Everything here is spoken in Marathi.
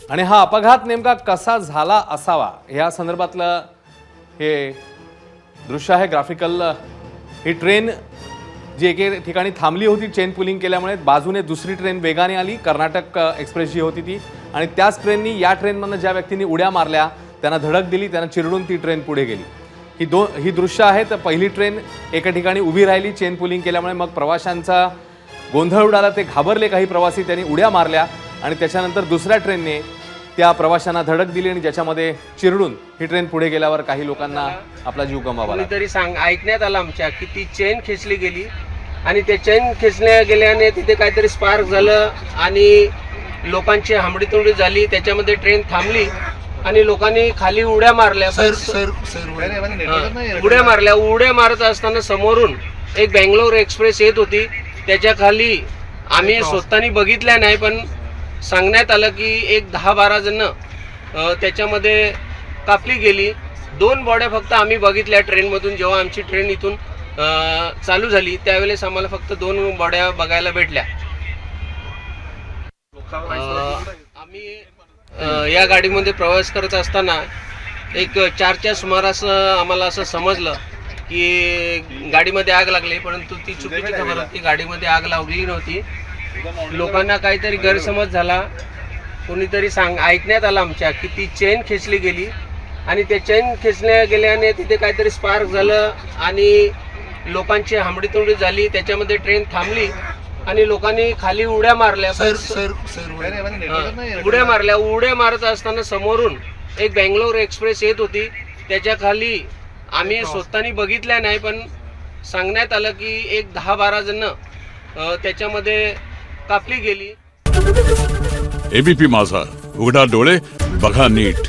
आणि हा अपघात नेमका कसा झाला असावा या संदर्भातलं हे दृश्य आहे ग्राफिकल। ही ट्रेन जी एके ठिकाणी थांबली होती चेन पुलिंग केल्यामुळे, बाजूने दुसरी ट्रेन वेगाने आली, कर्नाटक एक्सप्रेस जी होती ती, आणि त्याच ट्रेननी या ट्रेनमधनं ज्या व्यक्तींनी उड्या मारल्या त्यांना धडक दिली, त्यांना चिरडून ती ट्रेन पुढे गेली। ही दृश्य आहेत। पहिली ट्रेन एका ठिकाणी उभी राहिली चेन पुलिंग केल्यामुळे, मग प्रवाशांचा गोंधळ उडाला, ते घाबरले काही प्रवासी, त्यांनी उड्या मारल्या आणि त्याच्यानंतर दुसऱ्या ट्रेनने त्या प्रवाशांना धडक दिली आणि ज्याच्यामध्ये चिरडून ही ट्रेन पुढे गेल्यावर काही लोकांना आपला जीव गमवावा लागला। तरी ऐकण्यात आलं आमच्या की ती चेन खेचली गेली आणि ते चेन खेचल्या गेल्याने तिथे काहीतरी स्पार्क झालं आणि लोकांची हांबडीतोंडी झाली, त्याच्यामध्ये ट्रेन थांबली आणि लोकांनी खाली उड्या मारल्या। उड्या मारत असताना समोरून एक बेंगलोर एक्सप्रेस येत होती, त्याच्या खाली आम्ही स्वतःनी बघितल्या नाही पण सांगण्यात आलं की एक 10-12 जण त्याच्यामध्ये कापली गेली। 2 बॉड्या फक्त आम्ही बघितल्या ट्रेनमधून। जेव्हा आमची ट्रेन इथून चालू झाली त्यावेळेस आम्हाला फक्त 2 बॉड्या बघायला भेटल्या। आम्ही या गाडीमध्ये प्रवास करत असताना एक 4च्या सुमारास आम्हाला असं समजलं की गाडीमध्ये आग लागली, परंतु ती चुकीची खबर होती, गाडीमध्ये आग लागली नव्हती। लोकांना काहीतरी गैरसमज झाला, कोणीतरी ऐकण्यात आलं आमच्या की ती चेन खेचली गेली आणि ते चेन खेचल्या गेल्याने तिथे काहीतरी स्पार्क झालं आणि लोकांची हांबडीतोंडी झाली, त्याच्यामध्ये ट्रेन थांबली आणि लोकांनी खाली उड्या मारल्या। उड्या मारत असताना समोरून एक बेंगलोर एक्सप्रेस येत होती, त्याच्या खाली आम्ही स्वतःनी बघितल्या नाही पण सांगण्यात आलं की एक 10-12 जण त्याच्यामध्ये कापली गेली। एबीपी माझा, उघडा डोळे बघा नीट।